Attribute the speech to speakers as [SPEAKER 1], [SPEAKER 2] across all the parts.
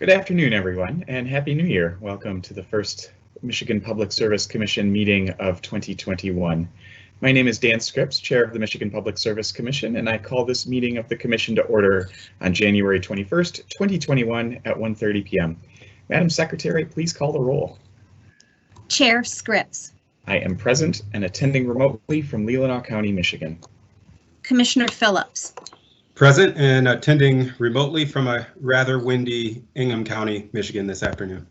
[SPEAKER 1] Good afternoon, everyone, and Happy New Year. Welcome to the first Michigan Public Service Commission meeting of 2021. My name is Dan Scripps, Chair of the Michigan Public Service Commission, and I call this meeting of the Commission to order on January 21st, 2021 at 1:30 p.m. Madam Secretary, please call the roll.
[SPEAKER 2] Chair Scripps.
[SPEAKER 1] I am present and attending remotely from Leelanau County, Michigan.
[SPEAKER 2] Commissioner Phillips.
[SPEAKER 3] Present and attending remotely from a rather windy Ingham County, Michigan this afternoon.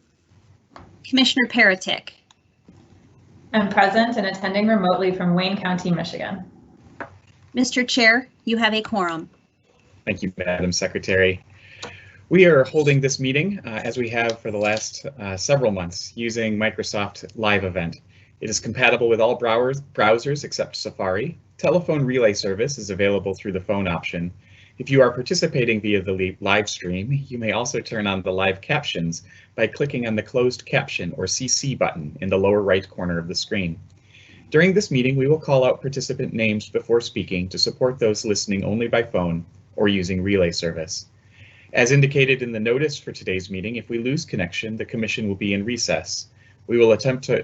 [SPEAKER 2] Commissioner Paratek.
[SPEAKER 4] I'm present and attending remotely from Wayne County, Michigan.
[SPEAKER 2] Mr. Chair, you have a quorum.
[SPEAKER 1] Thank you, Madam Secretary. We are holding this meeting, as we have for the last several months, using Microsoft Live Event. It is compatible with all browsers except Safari. Telephone relay service is available through the phone option. If you are participating via the live stream, you may also turn on the live captions by clicking on the closed caption or CC button in the lower right corner of the screen. During this meeting, we will call out participant names before speaking to support those listening only by phone or using relay service. As indicated in the notice for today's meeting, if we lose connection, the Commission will be in recess. We will attempt to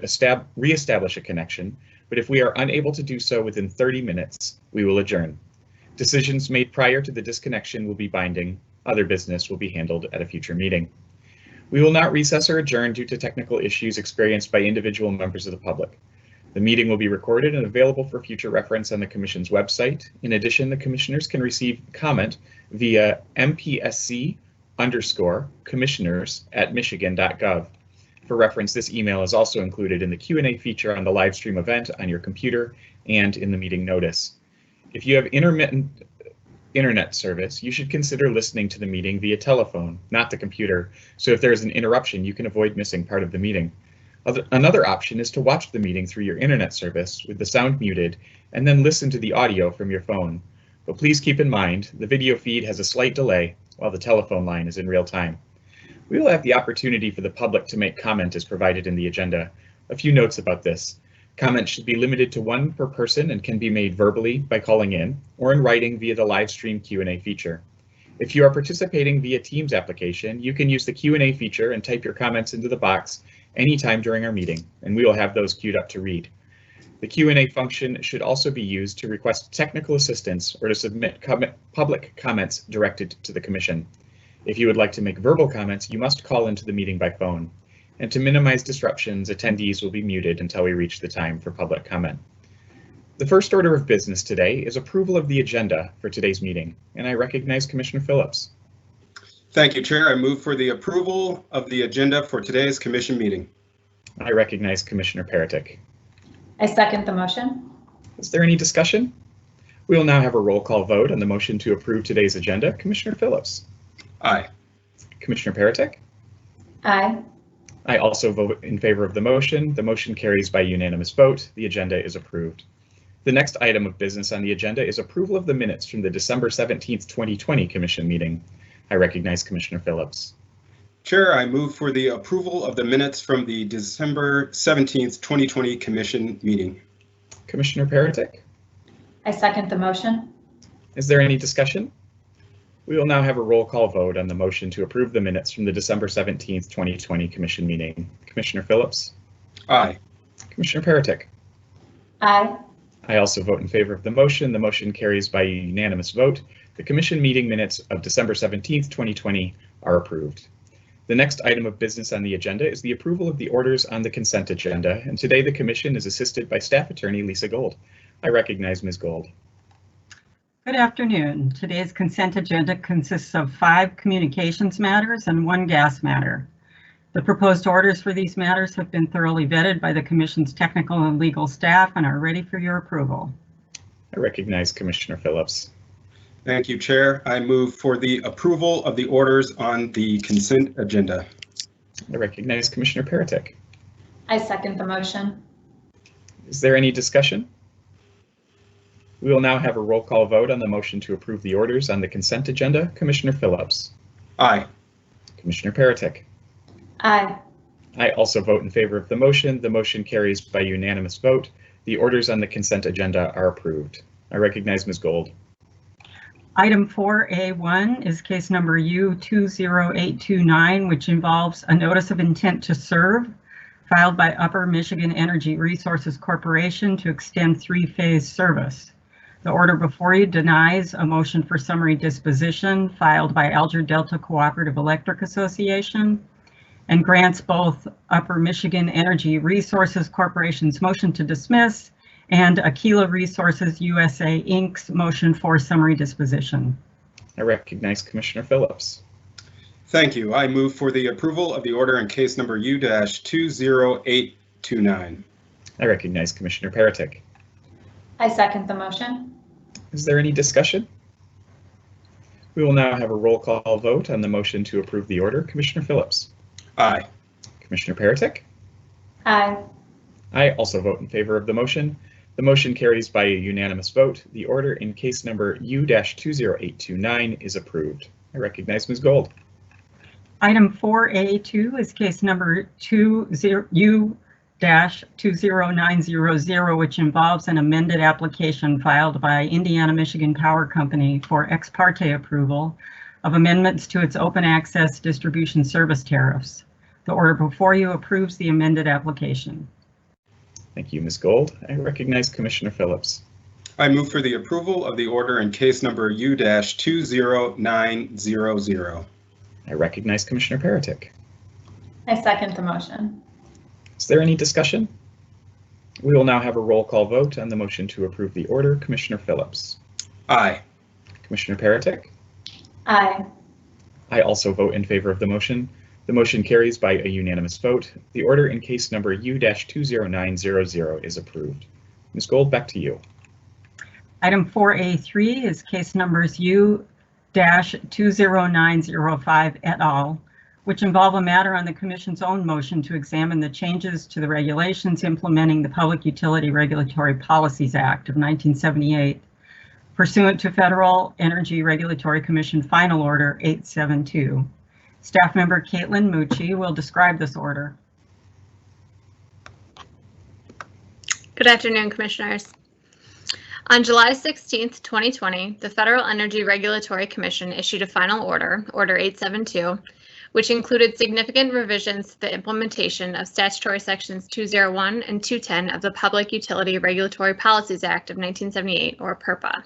[SPEAKER 1] re-establish a connection, but if we are unable to do so within 30 minutes, we will adjourn. Decisions made prior to the disconnection will be binding. Other business will be handled at a future meeting. We will not recess or adjourn due to technical issues experienced by individual members of the public. The meeting will be recorded and available for future reference on the Commission's website. In addition, the Commissioners can receive comment via mpsc_commissioners@michigan.gov. For reference, this email is also included in the Q&A feature on the live stream event on your computer and in the meeting notice. If you have intermittent internet service, you should consider listening to the meeting via telephone, not the computer, so if there is an interruption, you can avoid missing part of the meeting. Another option is to watch the meeting through your internet service with the sound muted and then listen to the audio from your phone. But please keep in mind, the video feed has a slight delay while the telephone line is in real time. We will have the opportunity for the public to make comment as provided in the agenda. A few notes about this. Comments should be limited to one per person and can be made verbally by calling in or in writing via the live stream Q&A feature. If you are participating via Teams application, you can use the Q&A feature and type your comments into the box anytime during our meeting, and we will have those queued up to read. The Q&A function should also be used to request technical assistance or to submit public comments directed to the Commission. If you would like to make verbal comments, you must call into the meeting by phone. And to minimize disruptions, attendees will be muted until we reach the time for public comment. The first order of business today is approval of the agenda for today's meeting, and I recognize Commissioner Phillips.
[SPEAKER 3] Thank you, Chair. I move for the approval of the agenda for today's Commission meeting.
[SPEAKER 1] I recognize Commissioner Paratek.
[SPEAKER 4] I second the motion.
[SPEAKER 1] Is there any discussion? We will now have a roll call vote on the motion to approve today's agenda. Commissioner Phillips.
[SPEAKER 3] Aye.
[SPEAKER 1] Commissioner Paratek.
[SPEAKER 4] Aye.
[SPEAKER 1] I also vote in favor of the motion. The motion carries by unanimous vote. The agenda is approved. The next item of business on the agenda is approval of the minutes from the December 17th, 2020 Commission meeting. I recognize Commissioner Phillips.
[SPEAKER 3] Chair, I move for the approval of the minutes from the December 17th, 2020 Commission meeting.
[SPEAKER 1] Commissioner Paratek.
[SPEAKER 4] I second the motion.
[SPEAKER 1] Is there any discussion? We will now have a roll call vote on the motion to approve the minutes from the December 17th, 2020 Commission meeting. Commissioner Phillips.
[SPEAKER 3] Aye.
[SPEAKER 1] Commissioner Paratek.
[SPEAKER 4] Aye.
[SPEAKER 1] I also vote in favor of the motion. The motion carries by a unanimous vote. The Commission meeting minutes of December 17th, 2020 are approved. The next item of business on the agenda is the approval of the orders on the consent agenda, and today the Commission is assisted by Staff Attorney Lisa Gold. I recognize Ms. Gold.
[SPEAKER 5] Good afternoon. Today's consent agenda consists of 5 communications matters and 1 gas matter. The proposed orders for these matters have been thoroughly vetted by the Commission's technical and legal staff and are ready for your approval.
[SPEAKER 1] I recognize Commissioner Phillips.
[SPEAKER 3] Thank you, Chair. I move for the approval of the orders on the consent agenda.
[SPEAKER 1] I recognize Commissioner Paratek.
[SPEAKER 4] I second the motion.
[SPEAKER 1] Is there any discussion? We will now have a roll call vote on the motion to approve the orders on the consent agenda. Commissioner Phillips.
[SPEAKER 3] Aye.
[SPEAKER 1] Commissioner Paratek.
[SPEAKER 4] Aye.
[SPEAKER 1] I also vote in favor of the motion. The motion carries by unanimous vote. The orders on the consent agenda are approved. I recognize Ms. Gold.
[SPEAKER 5] Item 4A1 is case number U20829, which involves a notice of intent to serve filed by Upper Michigan Energy Resources Corporation to extend three-phase service. The order before you denies a motion for summary disposition filed by Alger Delta Cooperative Electric Association and grants both Upper Michigan Energy Resources Corporation's motion to dismiss and Aquila Resources USA Inc.'s motion for summary disposition.
[SPEAKER 1] I recognize Commissioner Phillips.
[SPEAKER 3] Thank you. I move for the approval of the order in case number U-20829.
[SPEAKER 1] I recognize Commissioner Peretick.
[SPEAKER 4] I second the motion.
[SPEAKER 1] Is there any discussion? We will now have a roll call vote on the motion to approve the order. Commissioner Phillips.
[SPEAKER 3] Aye.
[SPEAKER 1] Commissioner Peretick.
[SPEAKER 4] Aye.
[SPEAKER 1] I also vote in favor of the motion. The motion carries by a unanimous vote. The order in case number U-20829 is approved. I recognize Ms. Gold.
[SPEAKER 5] Item 4A2 is case number U-20900, which involves an amended application filed by Indiana Michigan Power Company for ex parte approval of amendments to its open access distribution service tariffs. The order before you approves the amended application.
[SPEAKER 1] Thank you, Ms. Gold. I recognize Commissioner Phillips.
[SPEAKER 3] I move for the approval of the order in case number U-20900.
[SPEAKER 1] I recognize Commissioner Peretick.
[SPEAKER 4] I second the motion.
[SPEAKER 1] Is there any discussion? We will now have a roll call vote on the motion to approve the order. Commissioner Phillips.
[SPEAKER 3] Aye.
[SPEAKER 1] Commissioner Peretick.
[SPEAKER 4] Aye.
[SPEAKER 1] I also vote in favor of the motion. The motion carries by a unanimous vote. The order in case number U-20900 is approved. Ms. Gold, back to you.
[SPEAKER 5] Item 4A3 is case numbers U-20905 et al., which involve a matter on the Commission's own motion to examine the changes to the regulations implementing the Public Utility Regulatory Policies Act of 1978, pursuant to Federal Energy Regulatory Commission Final Order 872. Staff member Caitlin Mucci will describe this order.
[SPEAKER 6] Good afternoon, Commissioners. On July 16, 2020, the Federal Energy Regulatory Commission issued a final order, Order 872, which included significant revisions to the implementation of statutory sections 201 and 210 of the Public Utility Regulatory Policies Act of 1978, or PURPA.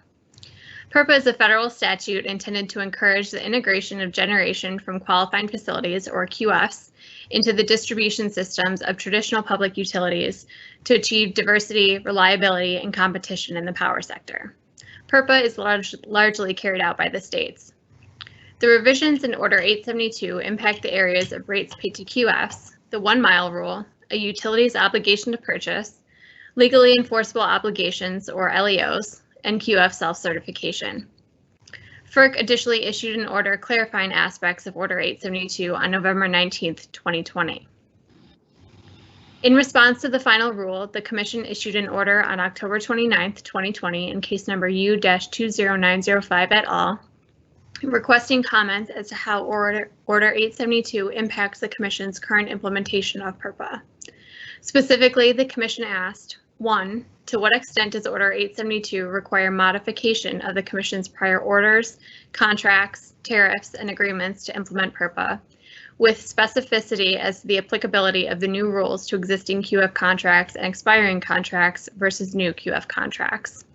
[SPEAKER 6] PURPA is a federal statute intended to encourage the integration of generation from qualifying facilities, or QFs, into the distribution systems of traditional public utilities to achieve diversity, reliability, and competition in the power sector. PURPA is largely carried out by the states. The revisions in Order 872 impact the areas of rates paid to QFs, the 1 mile rule, a utility's obligation to purchase, legally enforceable obligations, or LEOs, and QF self-certification. FERC additionally issued an order clarifying aspects of Order 872 on November 19, 2020. In response to the final rule, the Commission issued an order on October 29, 2020 in case number U-20905 et al., requesting comments as to how Order 872 impacts the Commission's current implementation of PURPA. Specifically, the Commission asked, 1, to what extent does Order 872 require modification of the Commission's prior orders, contracts, tariffs, and agreements to implement PURPA, with specificity as to the applicability of the new rules to existing QF contracts and expiring contracts versus new QF contracts?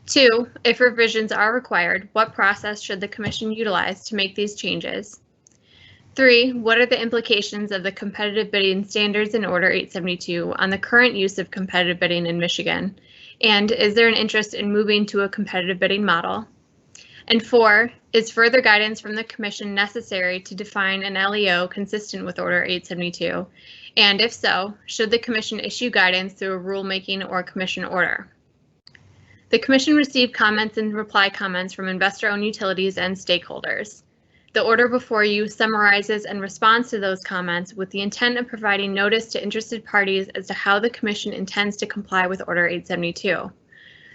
[SPEAKER 6] 2, if revisions are required, what process should the Commission utilize to make these changes? 3, what are the implications of the competitive bidding standards in Order 872 on the current use of competitive bidding in Michigan? And is there an interest in moving to a competitive bidding model? And 4, is further guidance from the Commission necessary to define an LEO consistent with Order 872? And if so, should the Commission issue guidance through a rulemaking or Commission order? The Commission received comments and reply comments from investor-owned utilities and stakeholders. The order before you summarizes and responds to those comments with the intent of providing notice to interested parties as to how the Commission intends to comply with Order 872.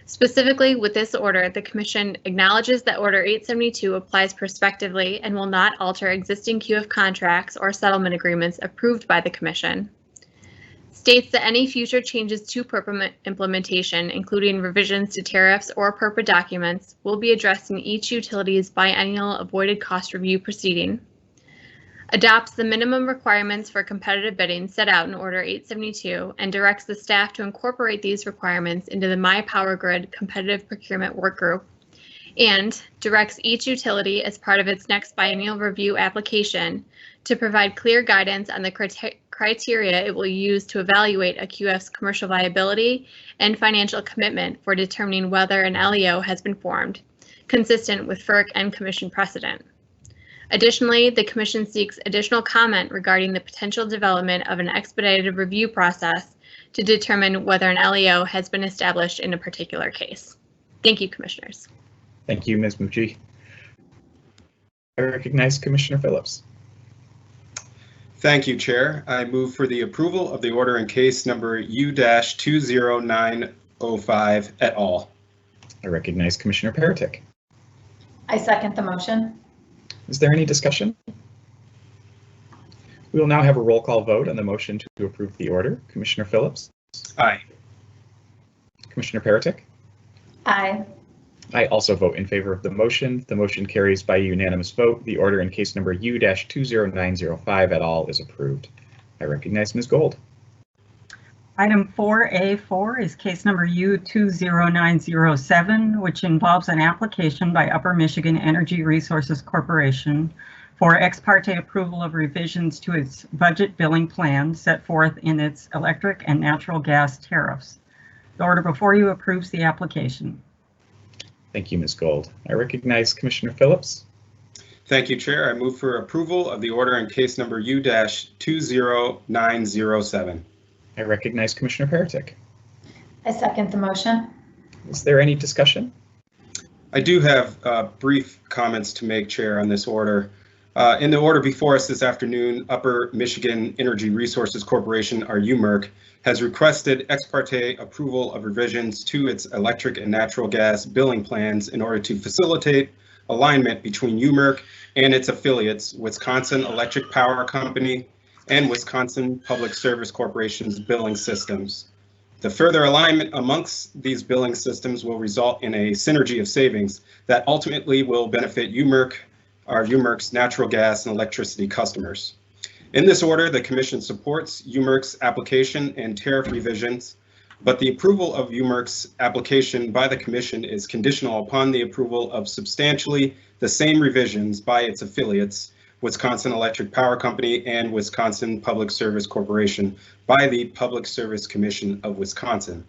[SPEAKER 6] Specifically, with this order, the Commission acknowledges that Order 872 applies prospectively and will not alter existing QF contracts or settlement agreements approved by the Commission. states that any future changes to PURPA implementation, including revisions to tariffs or PURPA documents, will be addressed in each utility's biennial avoided cost review proceeding. Adopts the minimum requirements for competitive bidding set out in Order 872 and directs the staff to incorporate these requirements into the My Power Grid competitive procurement work group, and directs each utility as part of its next biennial review application to provide clear guidance on the criteria it will use to evaluate a QF's commercial viability and financial commitment for determining whether an LEO has been formed, consistent with FERC and Commission precedent. Additionally, the Commission seeks additional comment regarding the potential development of an expedited review process to determine whether an LEO has been established in a particular case. Thank you, Commissioners.
[SPEAKER 1] Thank you, Ms. Mucci. I recognize Commissioner Phillips.
[SPEAKER 3] Thank you, Chair. I move for the approval of the order in case number U-20905 et al.
[SPEAKER 1] I recognize Commissioner Peretick.
[SPEAKER 4] I second the motion.
[SPEAKER 1] Is there any discussion? We will now have a roll call vote on the motion to approve the order. Commissioner Phillips?
[SPEAKER 3] Aye.
[SPEAKER 1] Commissioner Peretick?
[SPEAKER 4] Aye.
[SPEAKER 1] I also vote in favor of the motion. The motion carries by unanimous vote. The order in case number U-20905 et al. Is approved. I recognize Ms. Gold.
[SPEAKER 5] Item 4A4 is case number U-20907, which involves an application by Upper Michigan Energy Resources Corporation for ex parte approval of revisions to its budget billing plan set forth in its electric and natural gas tariffs. The order before you approves the application.
[SPEAKER 1] Thank you, Ms. Gold. I recognize Commissioner Phillips.
[SPEAKER 3] Thank you, Chair. I move for approval of the order in case number U-20907.
[SPEAKER 1] I recognize Commissioner Peretick.
[SPEAKER 4] I second the motion.
[SPEAKER 1] Is there any discussion?
[SPEAKER 3] I do have brief comments to make, Chair, on this order. In the order before us this afternoon, Upper Michigan Energy Resources Corporation, or UMERC, has requested ex parte approval of revisions to its electric and natural gas billing plans in order to facilitate alignment between UMERC and its affiliates, Wisconsin Electric Power Company and Wisconsin Public Service Corporation's billing systems. The further alignment amongst these billing systems will result in a synergy of savings that ultimately will benefit UMERC, our UMERC's natural gas and electricity customers. In this order, the Commission supports UMERC's application and tariff revisions, but the approval of UMERC's application by the Commission is conditional upon the approval of substantially the same revisions by its affiliates, Wisconsin Electric Power Company and Wisconsin Public Service Corporation, by the Public Service Commission of Wisconsin.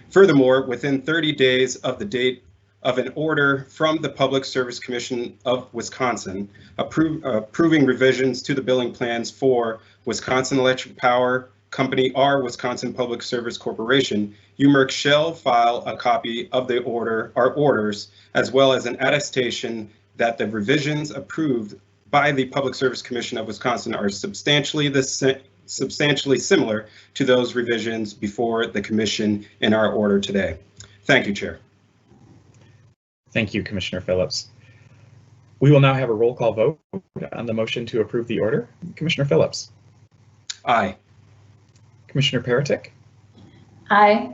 [SPEAKER 3] Furthermore, within 30 days of the date of an order from the Public Service Commission of Wisconsin approving revisions to the billing plans for Wisconsin Electric Power Company or Wisconsin Public Service Corporation, UMERC shall file a copy of the order or orders, as well as an attestation that the revisions approved by the Public Service Commission of Wisconsin are substantially similar to those revisions before the Commission in our order today. Thank you, Chair.
[SPEAKER 1] Thank you, Commissioner Phillips. We will now have a roll call vote on the motion to approve the order. Commissioner Phillips?
[SPEAKER 3] Aye.
[SPEAKER 1] Commissioner Peretick?
[SPEAKER 4] Aye.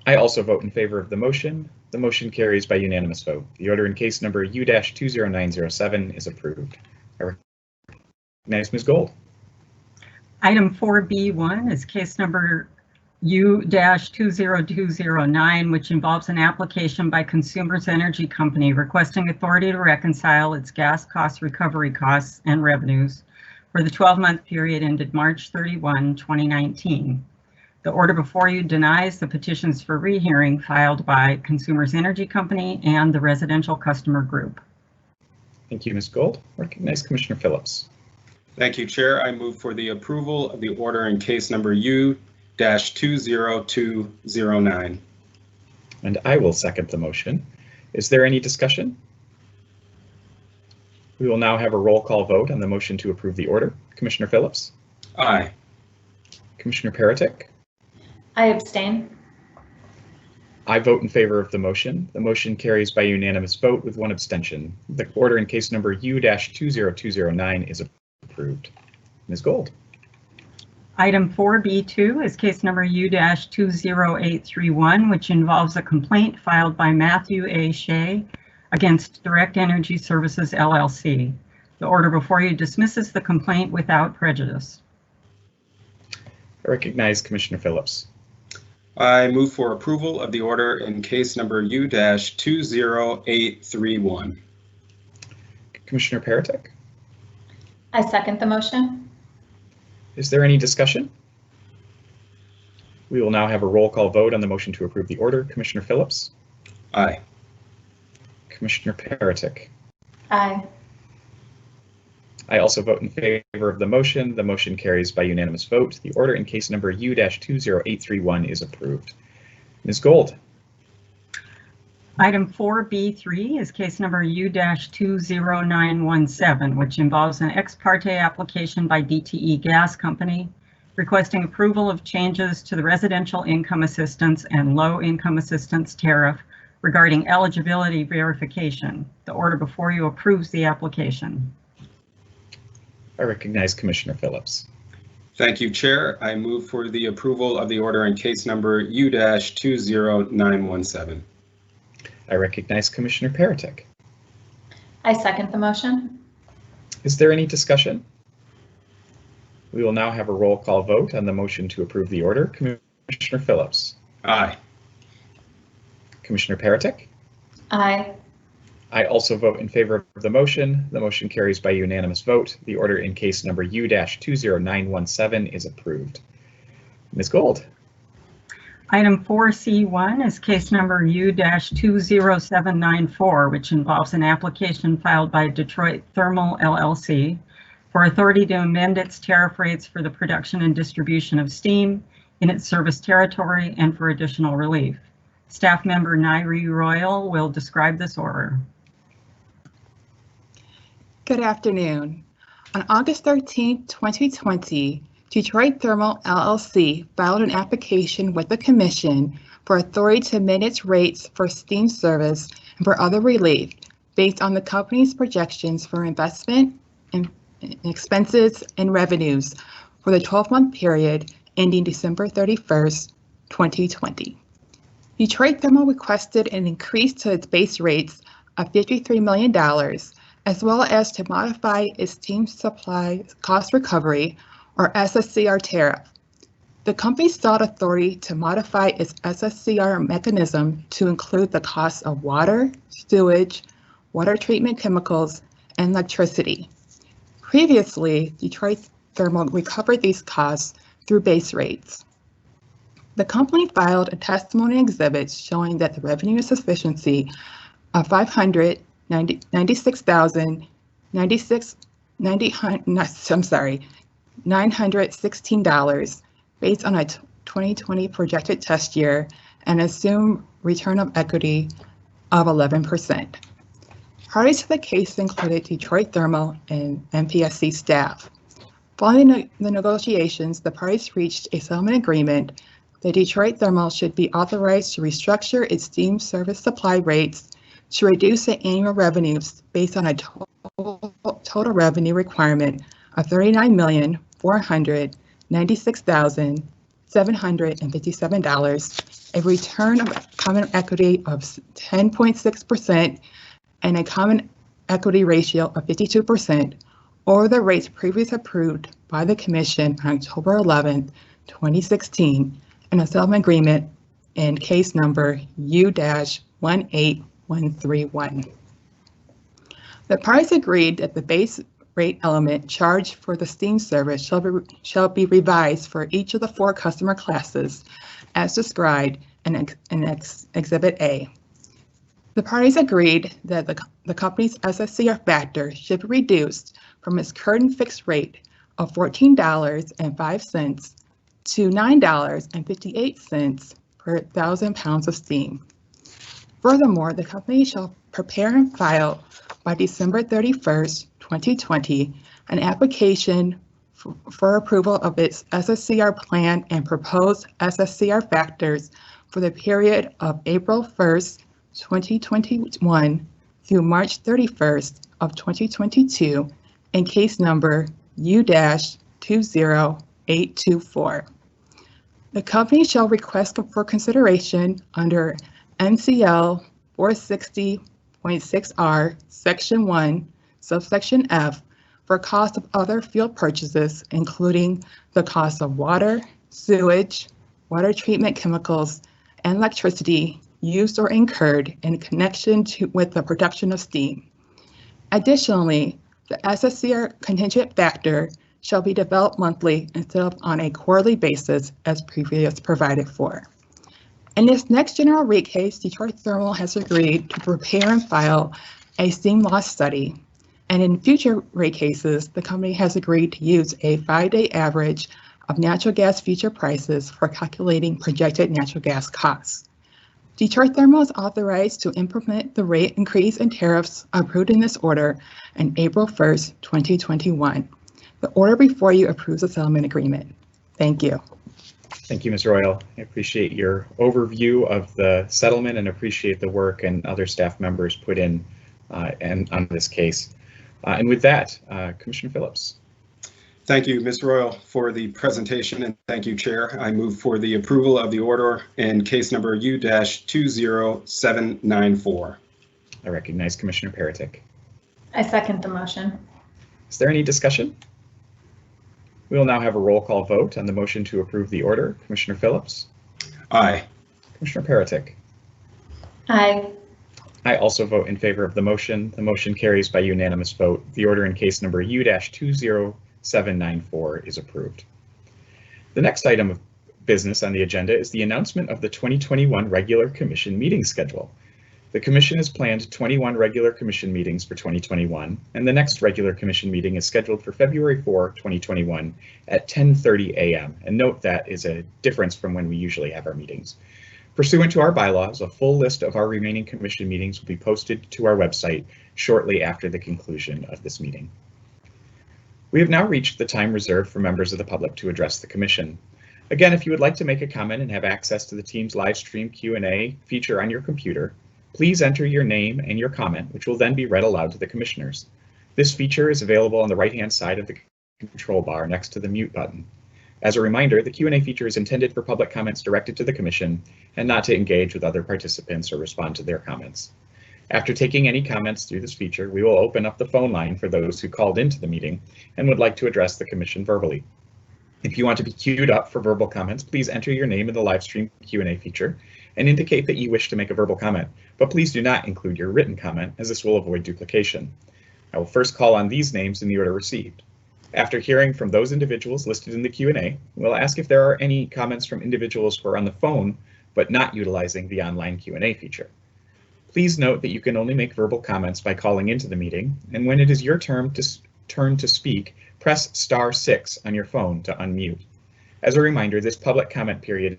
[SPEAKER 1] I also vote in favor of the motion. The motion carries by unanimous vote. The order in case number U-20907 is approved. I recognize Ms. Gold.
[SPEAKER 5] Item 4B1 is case number U-20209, which involves an application by Consumers Energy Company requesting authority to reconcile its gas cost recovery costs and revenues for the 12-month period ended March 31, 2019. The order before you denies the petitions for rehearing filed by Consumers Energy Company and the residential customer group.
[SPEAKER 1] Thank you, Ms. Gold. Recognize Commissioner Phillips.
[SPEAKER 3] Thank you, Chair. I move for the approval of the order in case number U-20209.
[SPEAKER 1] And I will second the motion. Is there any discussion? We will now have a roll call vote on the motion to approve the order. Commissioner Phillips?
[SPEAKER 3] Aye.
[SPEAKER 1] Commissioner Peretick?
[SPEAKER 4] I abstain.
[SPEAKER 1] I vote in favor of the motion. The motion carries by unanimous vote with one abstention. The order in case number U-20209 is approved. Ms. Gold.
[SPEAKER 5] Item 4B2 is case number U-20831, which involves a complaint filed by Matthew A. Shea against Direct Energy Services, LLC. The order before you dismisses the complaint without prejudice.
[SPEAKER 1] I recognize Commissioner Phillips.
[SPEAKER 3] I move for approval of the order in case number U-20831.
[SPEAKER 1] Commissioner Paratek,
[SPEAKER 4] I second the motion.
[SPEAKER 1] is there any discussion? We will now have a roll call vote on the motion to approve the order. Commissioner Phillips,
[SPEAKER 3] Aye.
[SPEAKER 1] Commissioner Paratek.
[SPEAKER 4] Aye.
[SPEAKER 1] I also vote in favor of the motion. The motion carries by unanimous vote. The order in case number U-20831 is approved. Ms. Gold.
[SPEAKER 5] Item 4B3 is case number U-20917, which involves an ex parte application by DTE Gas Company requesting approval of changes to the residential income assistance and low income assistance tariff regarding eligibility verification. The order before you approves the application.
[SPEAKER 1] I recognize Commissioner Phillips.
[SPEAKER 3] Thank you, Chair. I move for the approval of the order in case number U-20917.
[SPEAKER 1] I recognize Commissioner Paratek.
[SPEAKER 4] I second the motion.
[SPEAKER 1] Is there any discussion? We will now have a roll call vote on the motion to approve the order. Commissioner Phillips.
[SPEAKER 3] Aye.
[SPEAKER 1] Commissioner Paratek.
[SPEAKER 4] Aye.
[SPEAKER 1] I also vote in favor of the motion. The motion carries by unanimous vote. The order in case number U-20917 is approved. Ms. Gold.
[SPEAKER 5] Item 4C1 is case number U-20794, which involves an application filed by Detroit Thermal LLC for authority to amend its tariff rates for the production and distribution of steam in its service territory and for additional relief. Staff member Nairi Royal will describe this order.
[SPEAKER 7] Good afternoon. On August 13, 2020, Detroit Thermal LLC filed an application with the Commission for authority to amend its rates for steam service and for other relief based on the company's projections for investment and expenses and revenues for the 12-month period ending December 31st, 2020. Detroit Thermal requested an increase to its base rates of $53 million, as well as to modify its steam supply cost recovery, or SSCR tariff. The company sought authority to modify its SSCR mechanism to include the costs of water, sewage, water treatment chemicals, and electricity. Previously, Detroit Thermal recovered these costs through base rates. The company filed a testimony exhibit showing that the revenue sufficiency of $916 based on a 2020 projected test year and assumed return of equity of 11%. Parties to the case included Detroit Thermal and MPSC staff. Following the negotiations, the parties reached a settlement agreement that Detroit Thermal should be authorized to restructure its steam service supply rates to reduce the annual revenues based on a total revenue requirement of $39,496,757, a return of common equity of 10.6%, and a common equity ratio of 52%, or the rates previously approved by the Commission on October 11, 2016, and a settlement agreement in case number U-18131. The parties agreed that the base rate element charged for the steam service shall be revised for each of the 4 customer classes as described in Exhibit A. The parties agreed that the company's SSCR factor should be reduced from its current fixed rate of $14.05 to $9.58 per 1,000 pounds of steam. Furthermore, the company shall prepare and file by December 31st, 2020, an application for approval of its SSCR plan and proposed SSCR factors for the period of April 1st, 2021 through March 31st of 2022 in case number U-20917. 824. The company shall request for consideration under NCL 460.6R, Section 1, Subsection F, for cost of other field purchases, including the cost of water, sewage, water treatment chemicals, and electricity used or incurred in connection with the production of steam. Additionally, the SSCR contingent factor shall be developed monthly instead of on a quarterly basis as previously provided for. In this next general rate case, Detroit Thermal has agreed to prepare and file a steam loss study. And in future rate cases, the company has agreed to use a 5-day average of natural gas future prices for calculating projected natural gas costs. Detroit Thermal is authorized to implement the rate increase and tariffs approved in this order on April 1st, 2021. The order before you approves the settlement agreement. Thank you.
[SPEAKER 1] Thank you, Ms. Royal. I appreciate your overview of the settlement and appreciate the work and other staff members put in and on this case. And with that, Commissioner Phillips.
[SPEAKER 3] Thank you, Ms. Royal, for the presentation, and thank you, Chair. I move for the approval of the order in case number U-20794.
[SPEAKER 1] I recognize Commissioner Peretick.
[SPEAKER 4] I second the motion.
[SPEAKER 1] Is there any discussion? We will now have a roll call vote on the motion to approve the order. Commissioner Phillips?
[SPEAKER 3] Aye.
[SPEAKER 1] Commissioner Peretick?
[SPEAKER 4] Aye.
[SPEAKER 1] I also vote in favor of the motion. The motion carries by unanimous vote. The order in case number U-20794 is approved. The next item of business on the agenda is the announcement of the 2021 regular commission meeting schedule. The commission has planned 21 regular commission meetings for 2021, and the next regular commission meeting is scheduled for February 4, 2021 at 10:30 a.m. And note that is a difference from when we usually have our meetings. Pursuant to our bylaws, a full list of our remaining commission meetings will be posted to our website shortly after the conclusion of this meeting. We have now reached the time reserved for members of the public to address the commission. Again, if you would like to make a comment and have access to the Teams live stream Q&A feature on your computer, please enter your name and your comment, which will then be read aloud to the commissioners. This feature is available on the right-hand side of the control bar next to the mute button. As a reminder, the Q&A feature is intended for public comments directed to the commission and not to engage with other participants or respond to their comments. After taking any comments through this feature, we will open up the phone line for those who called into the meeting and would like to address the commission verbally. If you want to be queued up for verbal comments, please enter your name in the live stream Q&A feature and indicate that you wish to make a verbal comment, but please do not include your written comment as this will avoid duplication. I will first call on these names in the order received. After hearing from those individuals listed in the Q&A, we'll ask if there are any comments from individuals who are on the phone but not utilizing the online Q&A feature. Please note that you can only make verbal comments by calling into the meeting, and when it is your turn to speak, press *6 on your phone to unmute. As a reminder, this public comment period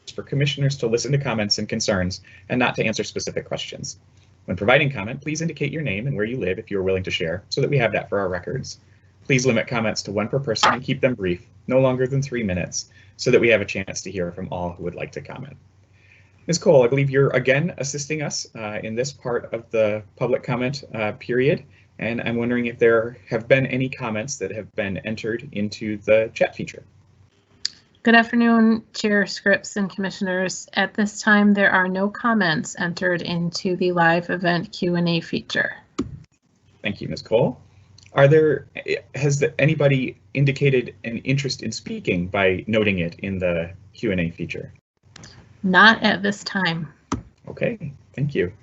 [SPEAKER 1] is for commissioners to listen to comments and concerns and not to answer specific questions. When providing comment, please indicate your name and where you live if you are willing to share so that we have that for our records. Please limit comments to one per person and keep them brief, no longer than 3 minutes, so that we have a chance to hear from all who would like to comment. Ms. Cole, I believe you're again assisting us in this part of the public comment period, and I'm wondering if there have been any comments that have been entered into the chat feature.
[SPEAKER 8] Good afternoon, Chair Scripps and Commissioners. At this time, there are no comments entered into the live event Q&A feature.
[SPEAKER 1] Thank you, Ms. Cole. Has anybody indicated an interest in speaking by noting it in the Q&A feature?
[SPEAKER 8] Not at this time.
[SPEAKER 1] Okay, thank you.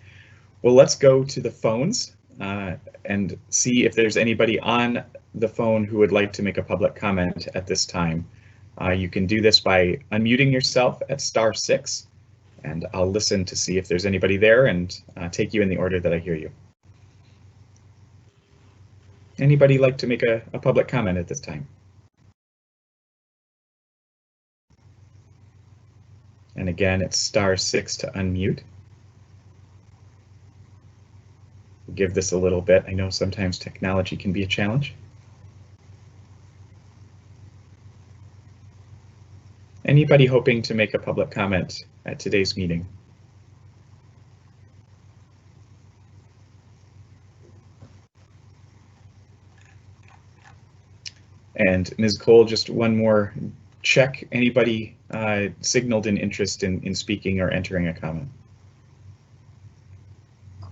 [SPEAKER 1] Well, let's go to the phones and see if there's anybody on the phone who would like to make a public comment at this time. You can do this by unmuting yourself at *6, and I'll listen to see if there's anybody there and take you in the order that I hear you. Anybody like to make a public comment at this time? And again, it's *6 to unmute. We'll give this a little bit. I know sometimes technology can be a challenge. Anybody hoping to make a public comment at today's meeting? And Ms. Cole, just one more check. Anybody signaled an interest in speaking or entering a comment?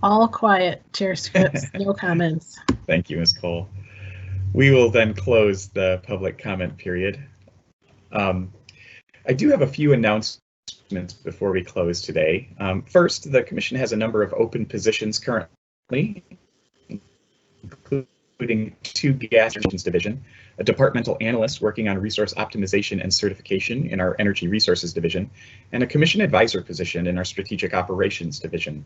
[SPEAKER 8] All quiet, Chair Scripps, no comments.
[SPEAKER 1] Thank you, Ms. Cole. We will then close the public comment period. I do have a few announcements before we close today. First, the Commission has a number of open positions currently, including 2 gas division, a departmental analyst working on resource optimization and certification in our Energy Resources Division, and a Commission advisor position in our Strategic Operations Division.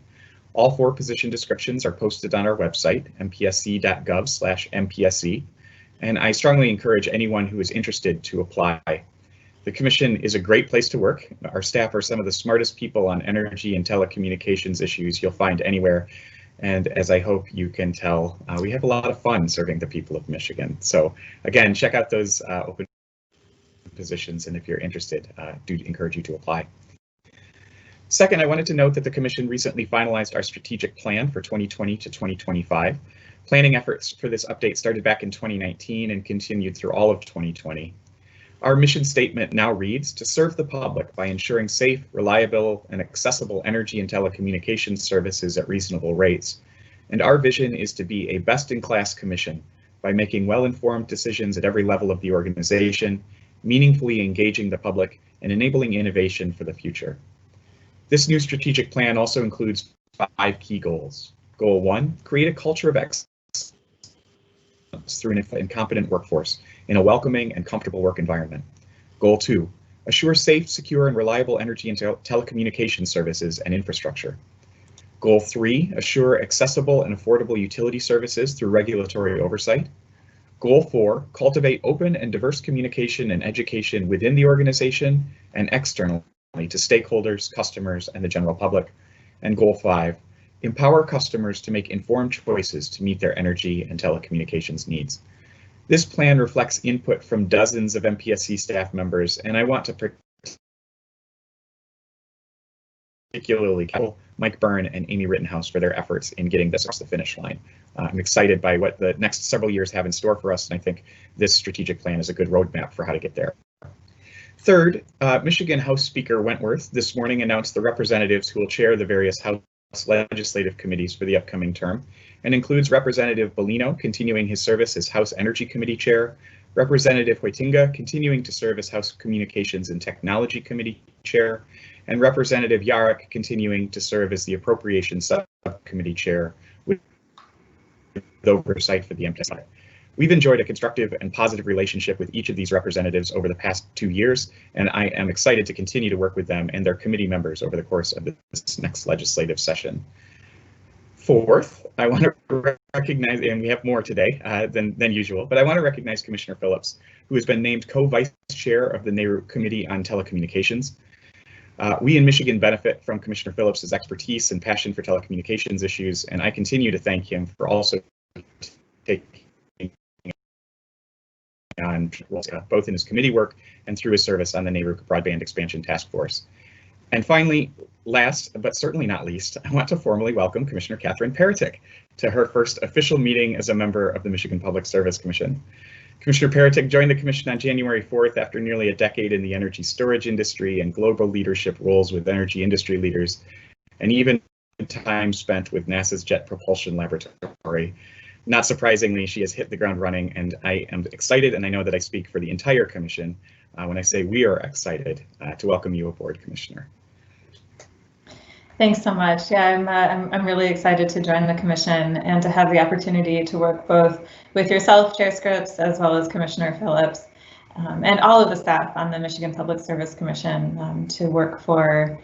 [SPEAKER 1] All 4 position descriptions are posted on our website, mpsc.gov/mpsc, and I strongly encourage anyone who is interested to apply. The Commission is a great place to work. Our staff are some of the smartest people on energy and telecommunications issues you'll find anywhere. And as I hope you can tell, we have a lot of fun serving the people of Michigan. So again, check out those open positions, and if you're interested, do encourage you to apply. Second, I wanted to note that the Commission recently finalized our strategic plan for 2020 to 2025. Planning efforts for this update started back in 2019 and continued through all of 2020. Our mission statement now reads, to serve the public by ensuring safe, reliable, and accessible energy and telecommunications services at reasonable rates. And our vision is to be a best-in-class commission by making well-informed decisions at every level of the organization, meaningfully engaging the public, and enabling innovation for the future. This new strategic plan also includes 5 key goals. Goal 1, create a culture of excellence through an competent workforce in a welcoming and comfortable work environment. Goal 2, assure safe, secure, and reliable energy and telecommunications services and infrastructure. Goal 3, assure accessible and affordable utility services through regulatory oversight. Goal 4, cultivate open and diverse communication and education within the organization and externally to stakeholders, customers, and the general public. And Goal 5, empower customers to make informed choices to meet their energy and telecommunications needs. This plan reflects input from dozens of MPSC staff members, and I want to particularly thank Mike Byrne and Amy Rittenhouse for their efforts in getting this across the finish line. I'm excited by what the next several years have in store for us, and I think this strategic plan is a good roadmap for how to get there. Third, Michigan House Speaker Wentworth this morning announced the representatives who will chair the various House legislative committees for the upcoming term, and includes Representative Bellino continuing his service as House Energy Committee Chair, Representative Hoitinga continuing to serve as House Communications and Technology Committee Chair, and Representative Yarrick continuing to serve as the Appropriations Subcommittee Chair with oversight for the MPSC. We've enjoyed a constructive and positive relationship with each of these representatives over the past 2 years, and I am excited to continue to work with them and their committee members over the course of this next legislative session. Fourth, I want to recognize, and we have more today than usual, but I want to recognize Commissioner Phillips, who has been named co-vice chair of the NARUC Committee on Telecommunications. We in Michigan benefit from Commissioner Phillips's expertise and passion for telecommunications issues, and I continue to thank him for also taking on both in his committee work and through his service on the NARUC Broadband Expansion Task Force. And finally, last but certainly not least, I want to formally welcome Commissioner Catherine Paratic to her first official meeting as a member of the Michigan Public Service Commission. Commissioner Paratic joined the Commission on January 4th after nearly a decade in the energy storage industry and global leadership roles with energy industry leaders, and even time spent with NASA's Jet Propulsion Laboratory. Not surprisingly, she has hit the ground running, and I am excited, and I know that I speak for the entire Commission when I say we are excited to welcome you aboard, Commissioner.
[SPEAKER 4] Thanks so much. Yeah, I'm really excited to join the Commission and to have the opportunity to work both with yourself, Chair Scripps, as well as Commissioner Phillips, and all of the staff on the Michigan Public Service Commission to work for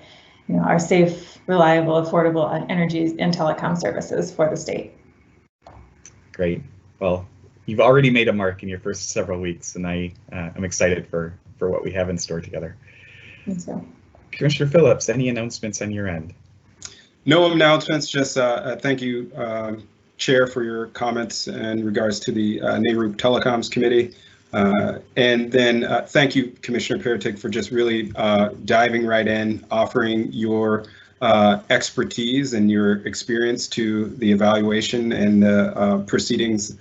[SPEAKER 4] our safe, reliable, affordable energy and telecom services for the state.
[SPEAKER 1] Great. Well, you've already made a mark in your first several weeks, and I'm excited for what we have in store together.
[SPEAKER 4] Me too.
[SPEAKER 1] Commissioner Phillips, any announcements on your end?
[SPEAKER 3] No announcements, just thank you, Chair, for your comments in regards to the NARUC Telecoms Committee. And then thank you, Commissioner Paratic, for just really diving right in, offering your expertise and your experience to the evaluation and the proceedings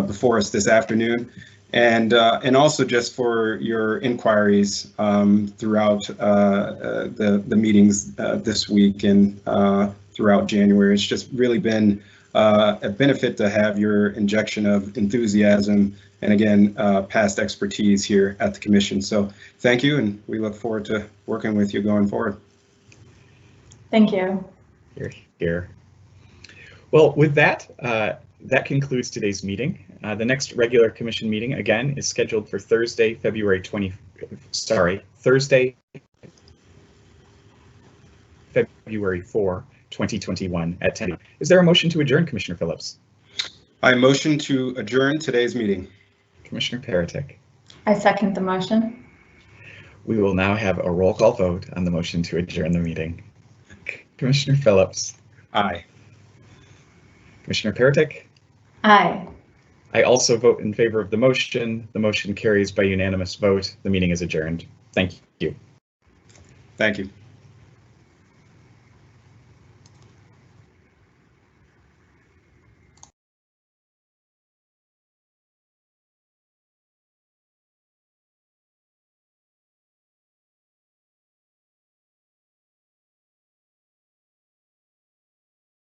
[SPEAKER 3] before us this afternoon. and also just for your inquiries throughout the meetings this week and throughout January. It's just really been a benefit to have your injection of enthusiasm and, again, past expertise here at the Commission. So thank you, and we look forward to working with you going forward.
[SPEAKER 4] Thank you.
[SPEAKER 1] Here, here. Well, with that, that concludes today's meeting. The next regular Commission meeting, again, is scheduled for Thursday, February 4, 2021 at 10. Is there a motion to adjourn, Commissioner Phillips?
[SPEAKER 3] I motion to adjourn today's meeting.
[SPEAKER 1] Commissioner Paratek.
[SPEAKER 4] I second the motion.
[SPEAKER 1] We will now have a roll call vote on the motion to adjourn the meeting. Commissioner Phillips.
[SPEAKER 3] Aye.
[SPEAKER 1] Commissioner Paratek.
[SPEAKER 4] Aye.
[SPEAKER 1] I also vote in favor of the motion. The motion carries by unanimous vote. The meeting is adjourned. Thank you.
[SPEAKER 3] Thank you.